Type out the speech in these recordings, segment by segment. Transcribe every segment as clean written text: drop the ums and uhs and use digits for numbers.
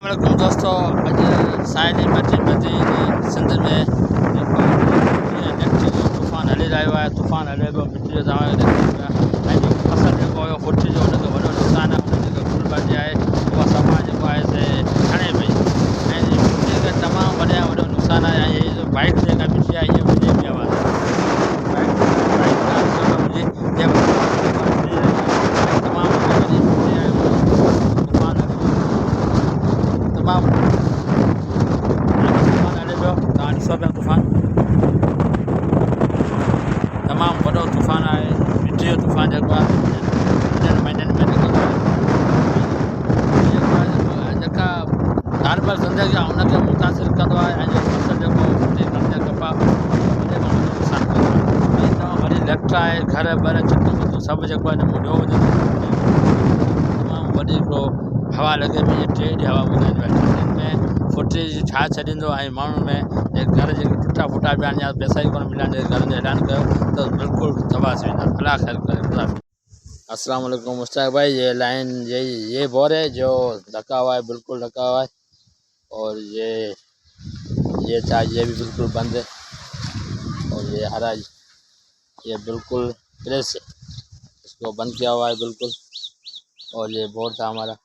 वालेकुम दोस्तों, अॼु साइली मची सिंध में जेको नेक्स्ट जो तूफ़ान हली रहियो आहे। तूफ़ान हले पियो, मिटी जो तव्हांखे ऐं जेको फसल जेको हुयो फुटी जो हुनखे वॾो नुक़सानु आहे। हुन जेको फुल भाॼी आहे उहा सफ़ा जेको आहे से खणे पई ऐं मिटीअ खे तमामु वॾो नुक़सानु आहे। ऐं इहे बाइक जेका मिटी आहे इहा विझे पई आवाज़ बाइक तमामु वॾी मिटी आहे। तूफ़ान तमामु तूफ़ान हले पियो, तव्हां ॾिसो पिया तूफ़ान तमामु वॾो तूफ़ान आहे। मिटी जो तूफ़ान जेको आहे टिनि महीननि में निकिरंदो आहे। जेका नॉर्मल ज़िंदगी आहे उनखे मुतासिर कंदो आहे ऐं जेको फसल जेको फुटी कणिक कपा वॾे में वॾो नुक़सानु कंदो आहे। ऐं तमामु वॾी लेफ्ट आहे, घर ॿर छितियूं वितियूं सभु जेको आहे हिन में ॾोह जेको तमामु वॾी हिकिड़ो हवा लॻे पई। टे ॾींहं हवा ॿुधाईंदो आहे। में फुटी छा छॾींदो ऐं माण्हुनि में घर जेके टुटा फुटा पिया आहिनि या पैसा ई कोन मिलिया आहिनि घर जो ऐलान कयो त बिल्कुलु तबाह थी वेंदा। अल्लाह ख़ैर करे। अस्सलाम वालेकुम मुश्ताक भाई, ये लाइन ये बोर है जो ढका हुआ है, बिल्कुल ढका हुआ है। और ये था, ये भी बिल्कुल बंद है। और ये हरा ये बिल्कुल फ्रेश है, इसको बंद किया हुआ है बिल्कुल। और ये बोर था हमारा,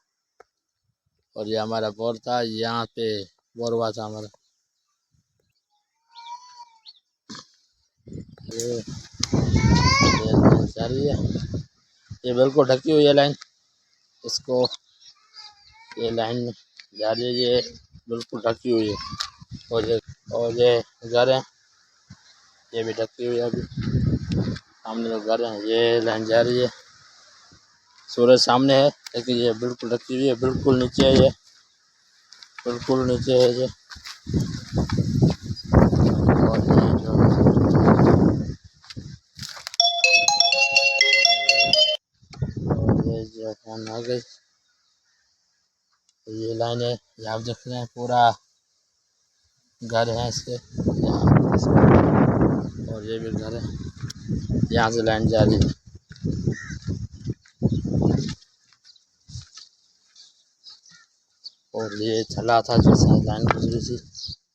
और ये हमारा बोर था, यहाँ पे बोर हुआ था हमारा। ये लाइन जा रही है, ये बिल्कुल ढकी हुई है लाइन। इसको ये लाइन जा रही है, ये बिल्कुल ढकी हुई है। और ये घर है, ये भी ढकी हुई है। अभी सामने जो घर है ये लाइन जा रही है। सूरज सामने है लेकिन ये बिल्कुल ढकी हुई है। बिल्कुल नीचे है, ये बिल्कुल नीचे है ये। और ये जो फोन आ गई, ये लाइन है, ये आप देख रहे हैं पूरा घर है इसके यहाँ। और ये भी घर है, यहाँ से लाइन जा रही है। और ये चला था जैसे लाइन गुजरी थी,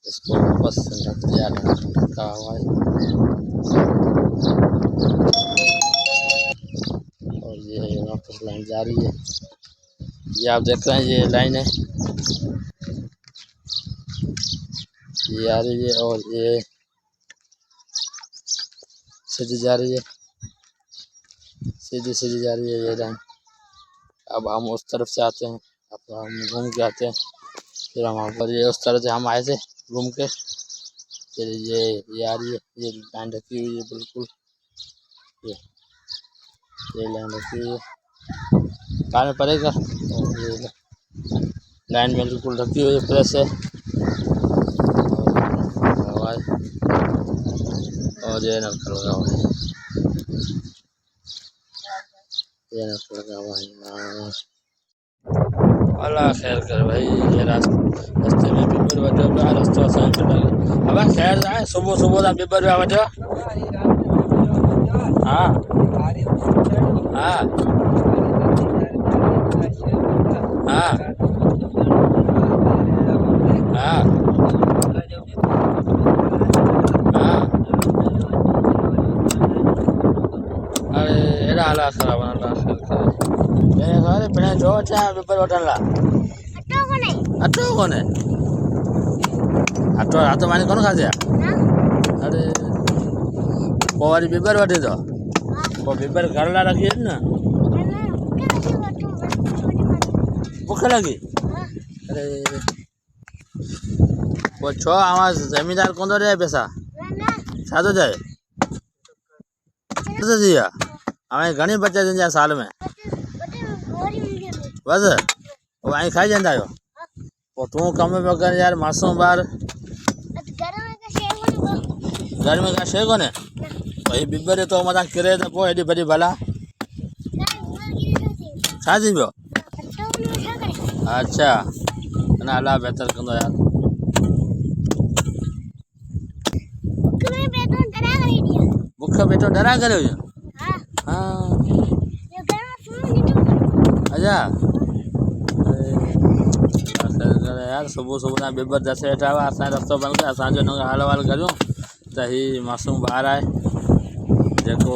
इसको वापस ढक दिया, ढका हुआ है। और ये वापस लाइन जा रही है, ये आप देख रहे हैं ये लाइन है, ये आ रही है। और ये सीधी जा रही है, सीधी जा रही है ये लाइन। अब हम उस तरफ से आते हैं, अब हम घूम के आते हैं, फिर हम वहाँ पर ये उस तरह से हम आए थे घूम के। फिर ये आ रही है, ये लाइन ढकी हुई है बिल्कुल। ये लाइन ढकी हुई है, कार में पड़ेगा। और ये लाइन में बिल्कुल ढकी हुई है, प्रेस है। और ये नलका लगा हुआ है, ये नलका लगा हुआ है। अल्लाह खैर करे भाई। ये रास्ते में बिबर वजो पिया, रस्तो असां खे लॻे। अब खैर आहे, सुबुह सुबुह सां बिबर पिया वजो। हा हा हा हा हा। अरे हेॾा हालात ख़राब आहिनि। अल्लाह खैर करे। अरे पिण जो अचां बिबर वठण लाइ, अटो कोन्हे। अटो हथ मानी कोन खाधे आहे। अरे पोइ वरी बिबर वठी थो, पोइ बिबर घर लाइ रखी आहिनि न। बुख लॻी? अरे पोइ छो आवाज़ ज़मीदार कोन थो ॾिए पैसा? छा थो चए? थी विया हाणे घणी बचत थींदी आहे साल में? बसि पोइ ऐं खाइजंदा आहियो? पोइ तूं कमु पियो कर यार, मासूम ॿार। घर में का शइ कोन्हे? पोइ बिबर तो मथां किरे त पोइ हेॾी वॾी भला छा थी पियो? अच्छा, न अलाह बहितर कंदो यार। बुख पेटो डरा करे हुई? हाँ अच्छा। यार सुबह सुबह ना बेबर जैसे वेठा हुआ असां रस्तो बंद कर असां जो हाल वाल करूं त ही मासूम ॿार आहे जेको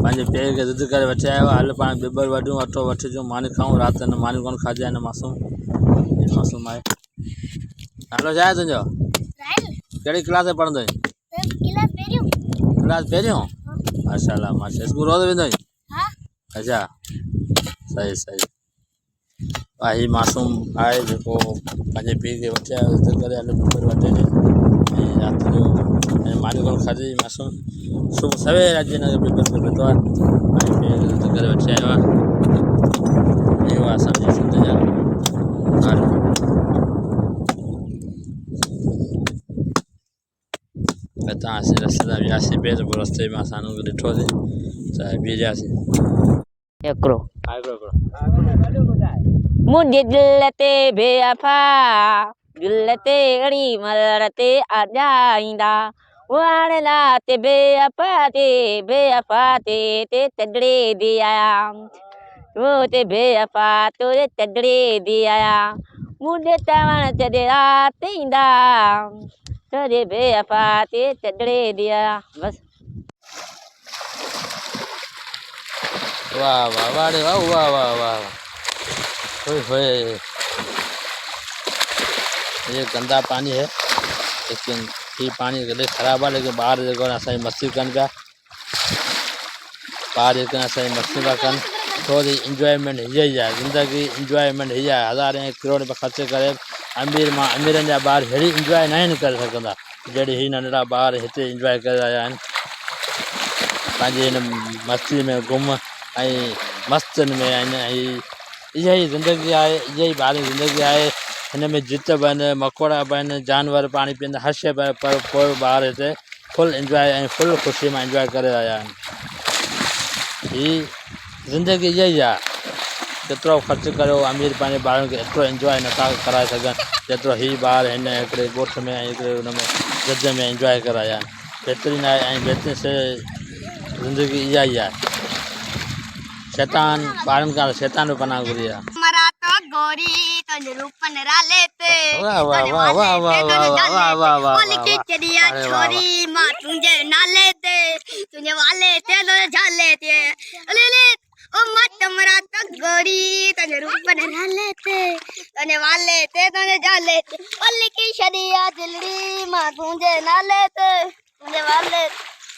पंहिंजे पीउ खे ज़िद करे वठी आयो आहे हल पाण बेबर वढूं अटो वठिजूं मानी खाऊं राति हिन मानी कोन खाधी आहे हिन मासूम आहे। नालो छा आहे तुंहिंजो? कहिड़ी क्लास में पढ़ंदो आहीं? क्लास पहिरियों? माशाल्लाह माशा स्कूल रोज़ वेंदो आहीं? अच्छा सही सही। ही मासूम आहे जेको पंहिंजे पीउ खे वठी आयो ज़िद करे हल बेबर वठे ऐं राति जो मानी कोन खाधी मासूम सुबुह सवेर अची हिन खे बेबर पीतो आहे पंहिंजे पीउ खे ज़िद करे वठी आयो आहे। इहो आहे असांजे सिंध जा हाल। हितां असीं रस्ते तां वियासीं पिए त पोइ रस्ते में असां हुनखे ॾिठोसीं त बीहारियासीं हिकिड़ो मुंहिंजे दिल ते बेवफा दिल ते अड़ी मलर ते अॼाईंदा हाणे राति बेवफा ते तॾड़े दे आया वो ते बेवफा तोरे तॾड़े दे आया मुंहिंजे तवण जॾहिं राति ईंदा तोरे बेवफा ते तॾड़े दे आया बसि। वाह वाह वाह रे वाह वाह वाह वाह होए होए ये गंदा पानी है लेकिन ये पानी गले ख़राब है लेकिन ॿार जेको आहे असांजी मस्ती कनि पिया ॿार जेके असांजी मस्ती पिया कनि थोरी इंजॉयमेंट हीअ ई आहे ज़िंदगी इंजॉयमेंट हीअ आहे हज़ार ऐं करोड़ रुपया ख़र्च करे अमीर मां अमीरनि जा ॿार अहिड़ी इंजॉय न आहिनि करे सघंदा जहिड़ी ही नंढड़ा ॿार हिते इंजॉय करे रहिया आहिनि पंहिंजे हिन मस्ती में गुम ऐं मस्तनि में आहिनि ऐं इहा ई ज़िंदगी आहे इहा ई ॿार जी ज़िंदगी आहे हिन में जित बि आहिनि मकोड़ा बि आहिनि जानवर पाणी पीअंदा हर शइ पर पोइ ॿार हिते फुल इंजॉय ऐं फुल ख़ुशी मां इंजॉय करे रहिया आहिनि। ही ज़िंदगी इहा ई आहे केतिरो ख़र्चु करियो अमीर पंहिंजे ॿारनि खे एतिरो इंजॉय नथा कराए सघनि जेतिरो ही ॿार हिन हिकिड़े ॻोठ में ऐं हिकिड़े हुन में जज में इंजॉय करे रहिया आहिनि बहितरीनु आहे ऐं बहितरीनु शइ ज़िंदगी इहा ई आहे। शैतान ॿारनि खां शैतान बि पनाह घुरी आहे। वाह वाह वाह वाह वाह वाह वाह वाह वाह छोरी मां तुंहिंजे नाले ते तुंहिंजे वाले ते झाले ते ओ मत मरा तो गोरी तुंहिंजे रूप ने नाले ते तुंहिंजे वाले ते तुंहिंजे झाले ते ओ लिखी छॾिया दिलड़ी मां तुंहिंजे नाले ते तुंहिंजे वाले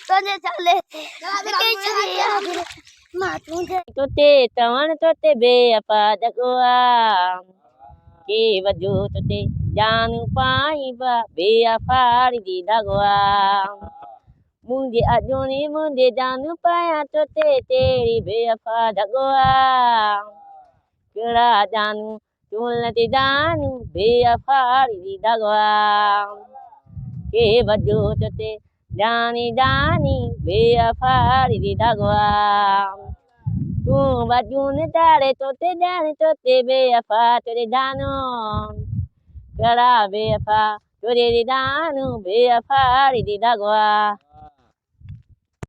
तुंहिंजे झाले ते लिखी छॾिया मां तुंहिंजे तोते तवण तोते बेवफा जगवा के वजो तोते जान पाई बेवफाड़ी दी दगवा मुंहिंजे अजोनी मुंहिंजे जान पाया तोते तेरी बेवफा जगवा कहिड़ा जानू चोल ते जानू बेवफाड़ी दी दगवा के वजो तोते जानी जानी बेवफाड़ी दी दगवा तू बजून तारे तोते जाने तोते बेवफा तेरे जानो कड़ा बेवफा तेरे दानू बेवफाड़ी दी दगवा।